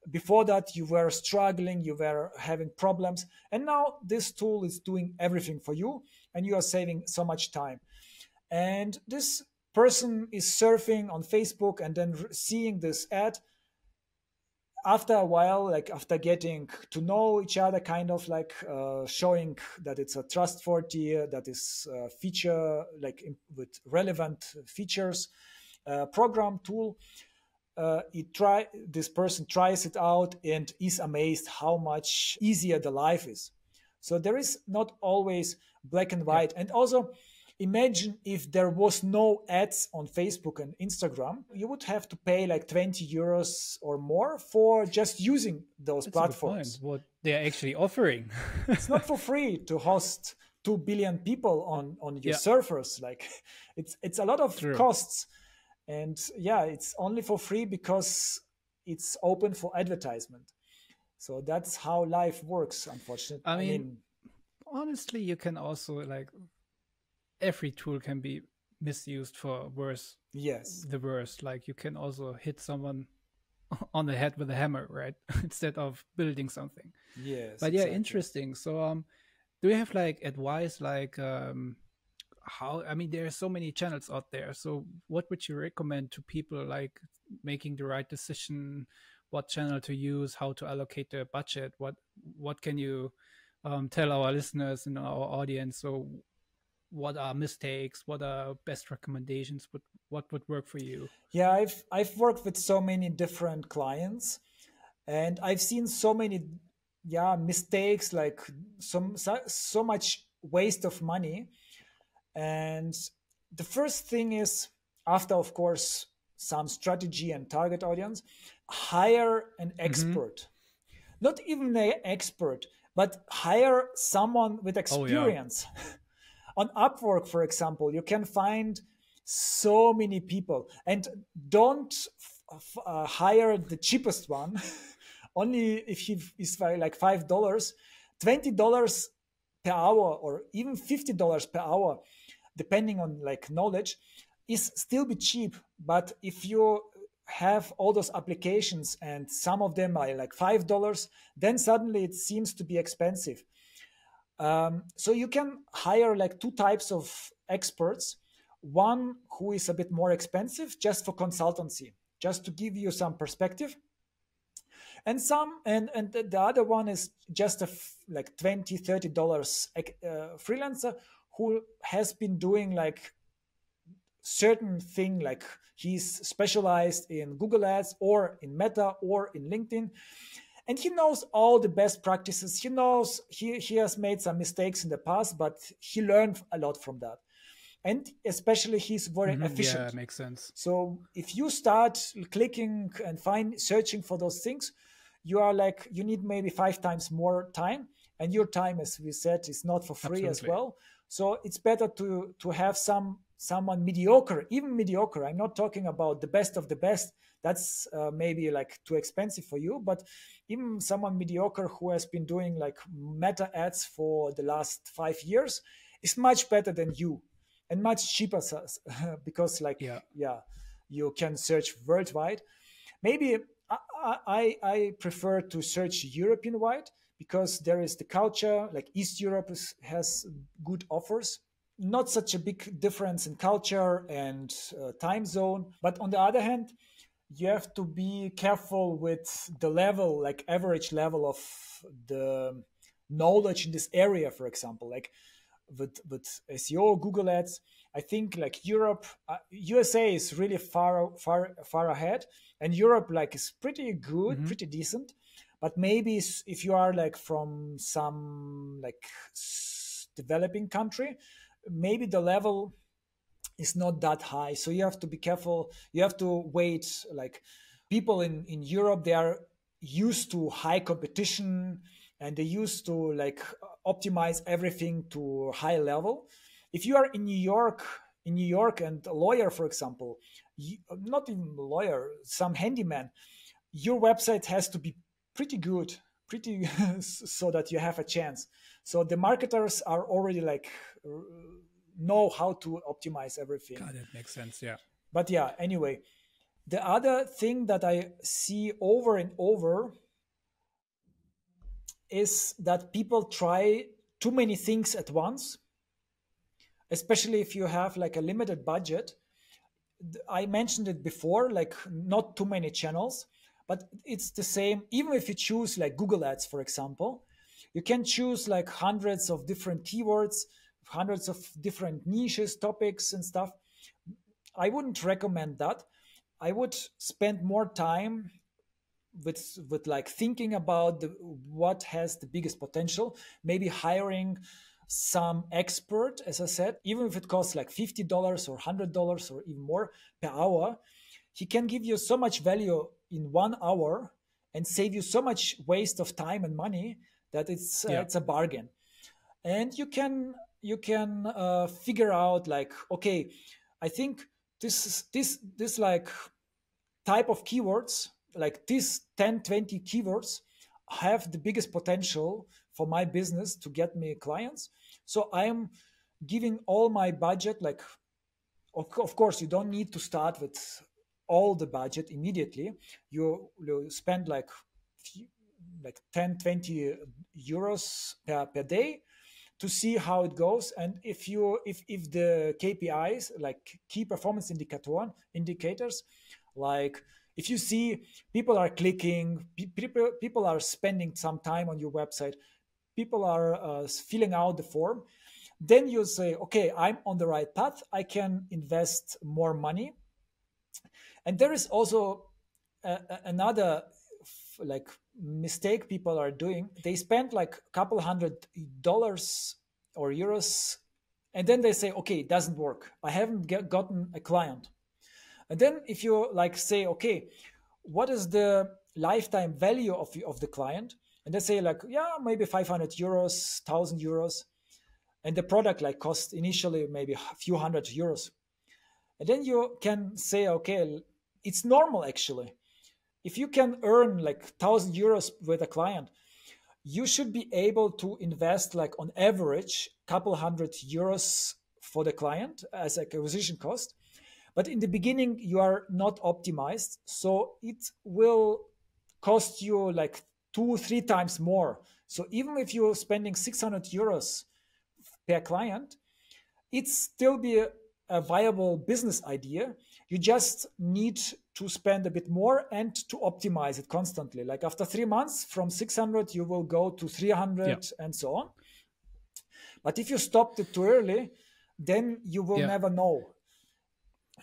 Before that, you were struggling, you were having problems, and now this tool is doing everything for you, and you are saving so much time. And this person is surfing on Facebook and then seeing this ad. After a while, like after getting to know each other, kind of like showing that it's a trustworthy, that is feature like with relevant features, program tool, this person tries it out and is amazed how much easier the life is. So there is not always black and white. And also, imagine if there was no ads on Facebook and Instagram, you would have to pay like 20 euros or more for just using those That's a good point. platforms. What they're actually offering. It's not for free to host 2 billion people on your servers. Like it's a lot of costs. And yeah, it's only for free because it's open for advertisement. So that's how life works, unfortunately. I mean, honestly, you can also like, every tool can be misused for worse. Yes. The worst. Like you can also hit someone on the head with a hammer, right? Instead of building something. Yes. But yeah, interesting. So do you have like advice like how, I mean, there are so many channels out there. So what would you recommend to people like making the right decision, what channel to use, how to allocate their budget? What can you tell our listeners and our audience? So what are mistakes? What are best recommendations? What would work for you? Yeah, I've worked with so many different clients. And I've seen so many, yeah, mistakes, like so much waste of money. And the first thing is, after of course some strategy and target audience, hire an Mm-hmm. expert. Not even an expert, but hire someone with Oh yeah. experience. On Upwork, for example, you can find so many people, and don't hire the cheapest one. Only if he is like $5, $20 per hour, or even $50 per hour, depending on like knowledge, is still be cheap. But if you have all those applications and some of them are like $5, then suddenly it seems to be expensive. So you can hire like two types of experts. One who is a bit more expensive, just for consultancy, just to give you some perspective, and the other one is just like $20-$30 freelancer who has been doing like certain thing, like he's specialized in Google Ads or in Meta or in LinkedIn, and he knows all the best practices. He knows he has made some mistakes in the past, but he learned a lot from that. And especially he's very Mm-hmm. Yeah, efficient. it makes sense. So if you start clicking and searching for those things, you are like, you need maybe 5 times more time, and your time, as we said, is not for free as Absolutely. well. So it's better to have someone mediocre, even mediocre. I'm not talking about the best of the best. That's maybe like too expensive for you, but even someone mediocre who has been doing like Meta ads for the last 5 years is much better than you, and much cheaper, because like, Yeah. yeah, you can search worldwide. Maybe I prefer to search European wide, because there is the culture, like East Europe has good offers. Not such a big difference in culture and time zone. But on the other hand, you have to be careful with the level, like average level of the knowledge in this area, for example, like with SEO, Google Ads. I think like Europe, USA is really far ahead, and Europe like is pretty good, Mm-hmm. pretty decent. But maybe if you are like from some like developing country, maybe the level is not that high. So you have to be careful. You have to wait. Like people in Europe, they are used to high competition, and they used to like optimize everything to high level. If you are in New York, and a lawyer, for example, not even a lawyer, some handyman, your website has to be pretty good, pretty so that you have a chance. So the marketers are already like know how to optimize everything. God, it makes sense. Yeah. But yeah, anyway, the other thing that I see over and over is that people try too many things at once, especially if you have like a limited budget. I mentioned it before, like not too many channels, but it's the same. Even if you choose like Google Ads, for example, you can choose like hundreds of different keywords, hundreds of different niches, topics, and stuff. I wouldn't recommend that. I would spend more time with like thinking about what has the biggest potential. Maybe hiring some expert, as I said, even if it costs like $50 or $100 or even more per hour. He can give you so much value in 1 hour and save you so much waste of time and money that Yeah. it's a bargain. And you can figure out like, okay, I think this like type of keywords, like these 10-20 keywords, have the biggest potential for my business to get me clients. So I'm giving all my budget, like of course you don't need to start with all the budget immediately. You spend like 10-20 euros per day to see how it goes. And if the KPIs, like key performance indicators, like if you see people are clicking, people are spending some time on your website, people are filling out the form, then you say, okay, I'm on the right path, I can invest more money. And there is also another like mistake people are doing. They spend like a couple $100 or euros, and then they say, okay, it doesn't work. I haven't gotten a client. And then if you like say, okay, what is the lifetime value of the client? And they say like, yeah, maybe 500 euros, 1,000 euros. And the product like cost initially maybe a few €100. And then you can say, okay, it's normal actually. If you can earn like 1,000 euros with a client, you should be able to invest like on average couple €100 for the client as acquisition cost. But in the beginning, you are not optimized. So it will cost you like 2-3 times more. So even if you're spending 600 euros per client, it still be a viable business idea. You just need to spend a bit more and to optimize it constantly. Like after 3 months, from 600, you will go to 300 and so on. But if you stopped it too early, then you will never know.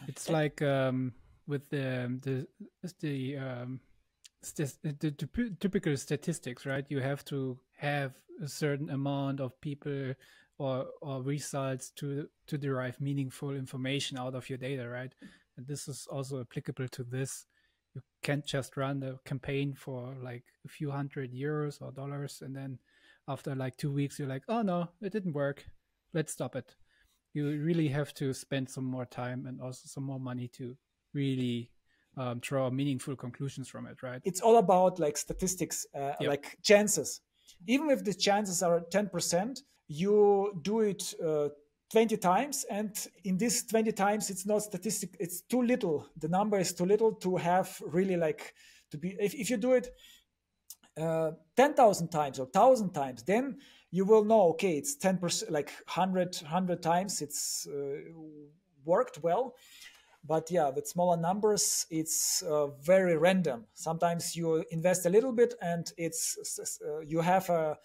It's like with the typical statistics, right? You have to have a certain amount of people or results to derive meaningful information out of your data, right? And this is also applicable to this. You can't just run a campaign for like a few €100 or dollars, and then after like 2 weeks, you're like, oh no, it didn't work. Let's stop it. You really have to spend some more time and also some more money to really draw meaningful conclusions from it, right? It's all about like statistics, like chances. Even if the chances are 10%, you do it 20 times, and in this 20 times, it's not statistic. It's too little. The number is too little to have really like to be. If you do it 10,000 times or 1,000 times, then you will know, okay, it's 10%, like 100 times it's worked well. But yeah, with smaller numbers, it's very random. Sometimes you invest a little bit and it's you have a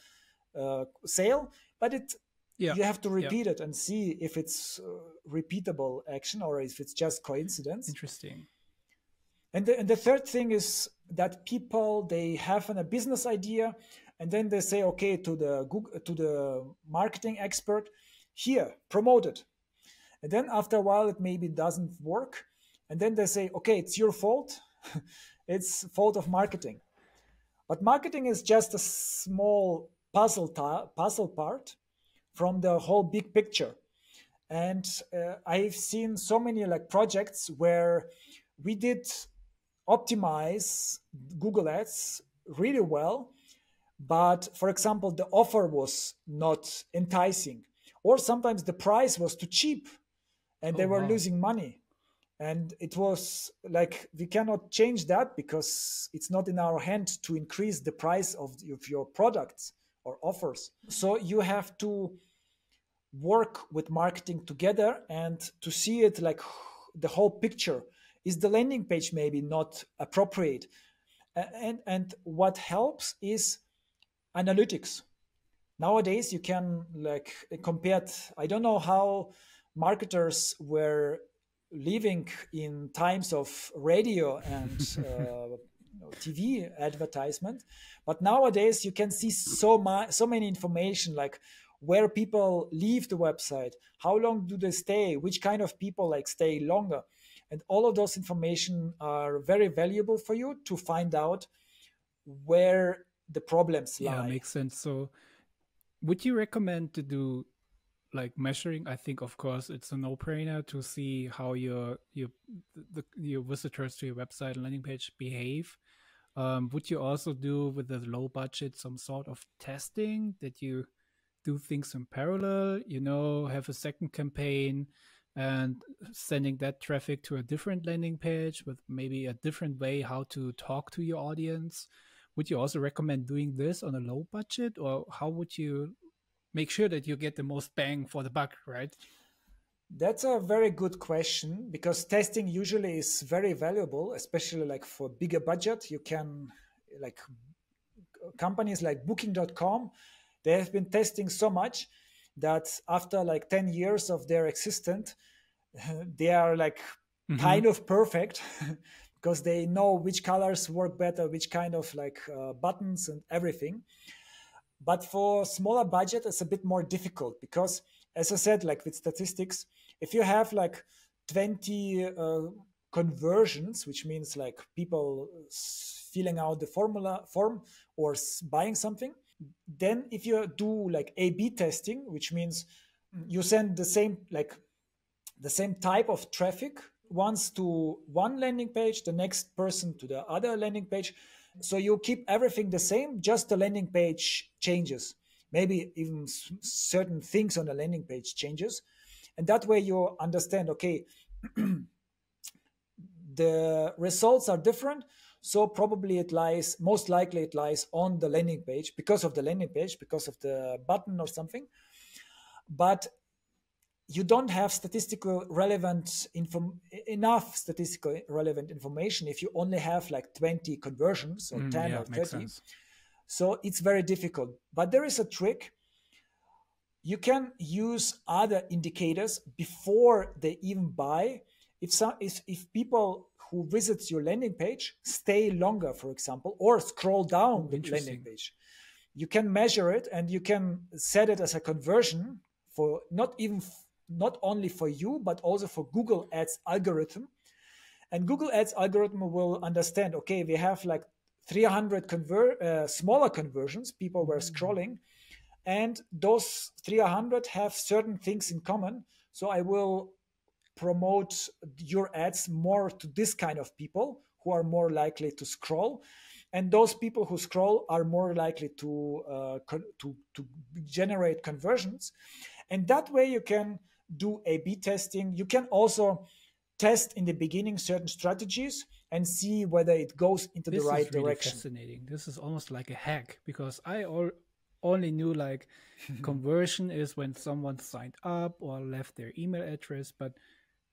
sale, but you have to repeat it and see if it's repeatable action or if it's just coincidence. Interesting. And the third thing is that people, they have a business idea, and then they say, okay, to the marketing expert, here, promote it. And then after a while, it maybe doesn't work. And then they say, okay, it's your fault. It's fault of marketing. But marketing is just a small puzzle part from the whole big picture. And I've seen so many like projects where we did optimize Google Ads really well. But for example, the offer was not enticing, or sometimes the price was too cheap and they were losing money. And it was like, we cannot change that because it's not in our hand to increase the price of your products or offers. So you have to work with marketing together and to see it like the whole picture. Is the landing page maybe not appropriate? And what helps is analytics. Nowadays, you can like compare. I don't know how marketers were living in times of radio and TV advertisement, but nowadays you can see so many information, like where people leave the website, how long do they stay, which kind of people like stay longer. And all of those information are very valuable for you to find out where the problems lie. Yeah, makes sense. So would you recommend to do like measuring? I think, of course, it's a no-brainer to see how your visitors to your website and landing page behave. Would you also do with the low budget some sort of testing, that you do things in parallel, have a second campaign and sending that traffic to a different landing page with maybe a different way how to talk to your audience? Would you also recommend doing this on a low budget, or how would you make sure that you get the most bang for the buck, right? That's a very good question, because testing usually is very valuable, especially like for bigger budget. You can, like companies like booking.com, they have been testing so much that after like 10 years of their existence, they are like kind of perfect because they know which colors work better, which kind of like buttons and everything. But for smaller budget, it's a bit more difficult because, as I said, like with statistics, if you have like 20 conversions, which means like people filling out the form or buying something, then if you do like A/B testing, which means you send the same type of traffic once to one landing page, the next person to the other landing page. So you keep everything the same, just the landing page changes. Maybe even certain things on the landing page changes. And that way you understand, okay, the results are different. So probably most likely it lies on the landing page because of the landing page, because of the button or something. But you don't have enough statistical relevant information if you only have like 20 conversions or 10 or 30. So it's very difficult. But there is a trick. You can use other indicators before they even buy. If people who visit your landing page stay longer, for example, or scroll down the landing page, you can measure it and you can set it as a conversion for not only for you, but also for Google Ads algorithm. And Google Ads algorithm will understand, okay, we have like 300 smaller conversions, people were scrolling, and those 300 have certain things in common. So I will promote your ads more to this kind of people who are more likely to scroll. And those people who scroll are more likely to generate conversions. And that way you can do A/B testing. You can also test in the beginning certain strategies and see whether it goes into the right direction. This is really fascinating. This is almost like a hack, because I only knew like conversion is when someone signed up or left their email address, but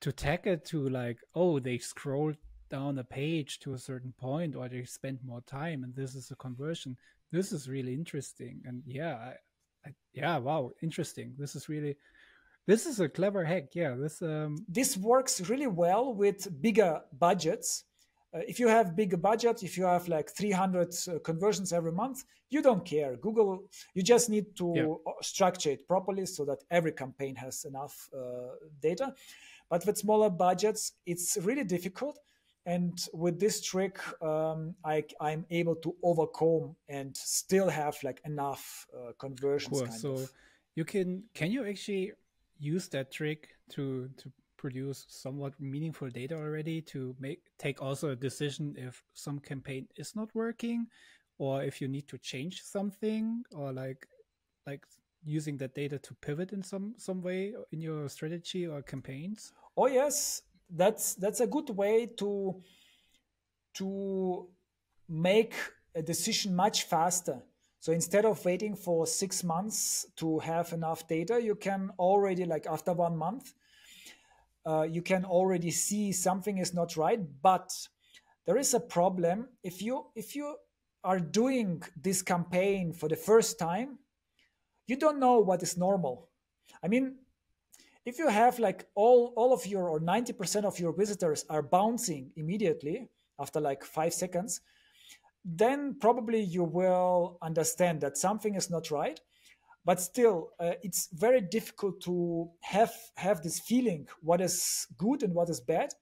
to tag it to like, oh, they scrolled down a page to a certain point or they spent more time and this is a conversion. This is really interesting. And yeah, wow, interesting. This is a clever hack. Yeah, this works really well with bigger budgets. If you have bigger budget, if you have like 300 conversions every month, you don't care. Google, you just need to structure it properly so that every campaign has enough data. But with smaller budgets, it's really difficult. And with this trick, I'm able to overcome and still have like enough conversions. Cool. So you can you actually use that trick to produce somewhat meaningful data already to take also a decision if some campaign is not working, or if you need to change something, or like using that data to pivot in some way in your strategy or campaigns? Oh yes, that's a good way to make a decision much faster. So instead of waiting for 6 months to have enough data, you can already, like after 1 month, you can already see something is not right. But there is a problem. If you are doing this campaign for the first time, you don't know what is normal. I mean, if you have like all of your, or 90% of your visitors are bouncing immediately after like 5 seconds, then probably you will understand that something is not right. But still, it's very difficult to have this feeling what is good and what is bad.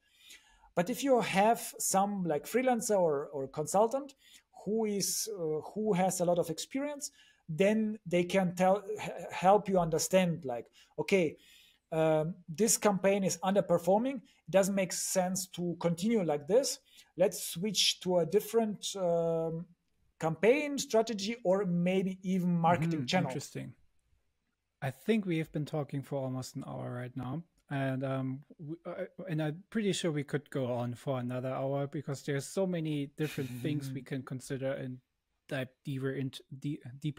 But if you have some like freelancer or consultant who has a lot of experience, then they can help you understand, like, okay, this campaign is underperforming. It doesn't make sense to continue like this. Let's switch to a different campaign strategy, or maybe even marketing channel. Interesting. I think we have been talking for almost an hour right now, and I'm pretty sure we could go on for another hour, because there's so many different things we can consider and dive deeper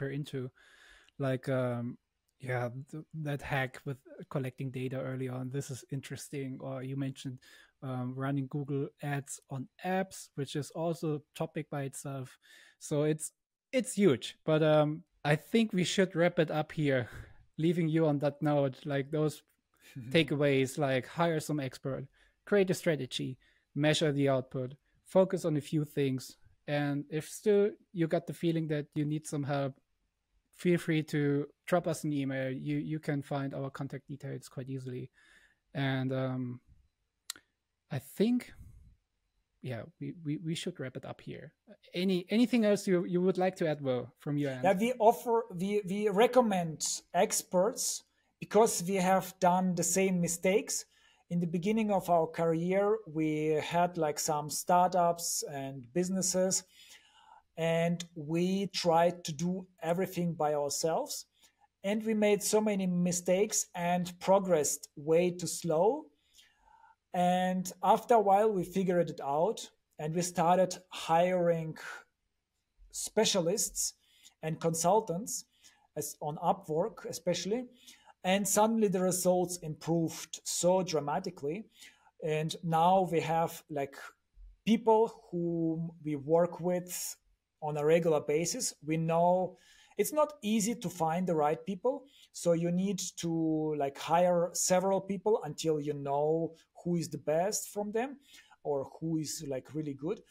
into, like that hack with collecting data early on. This is interesting. Or you mentioned running Google Ads on apps, which is also a topic by itself. So it's huge. But I think we should wrap it up here, leaving you on that note, like those takeaways, like hire some expert, create a strategy, measure the output, focus on a few things. And if still you got the feeling that you need some help, feel free to drop us an email. You can find our contact details quite easily. And I think, yeah, we should wrap it up here. Anything else you would like to add, Will, from your end? Yeah, we recommend experts because we have done the same mistakes. In the beginning of our career, we had like some startups and businesses, and we tried to do everything by ourselves. And we made so many mistakes and progressed way too slow. And after a while, we figured it out and we started hiring specialists and consultants as on Upwork, especially. And suddenly the results improved so dramatically. And now we have like people whom we work with on a regular basis. We know it's not easy to find the right people. So you need to like hire several people until you know who is the best from them or who is like really good.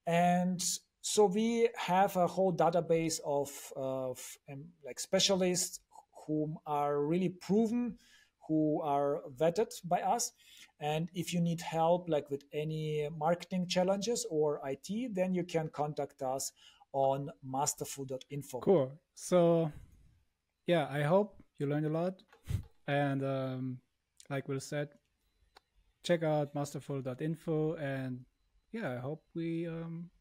And so we have a whole database of like specialists whom are really proven, who are vetted by us. And if you need help like with any marketing challenges or IT, then you can contact us on masterful.info. Cool. So yeah, I hope you learned a lot. And like Will said, check out masterful.info. And yeah, I hope we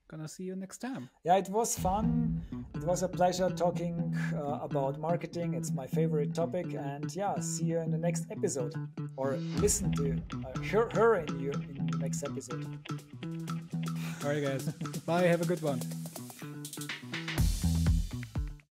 gonna see you next time. Yeah, it was fun. It was a pleasure talking about marketing. It's my favorite topic. And yeah, see you in the next episode, or listen to her in the next episode. All right, guys. Bye. Have a good one.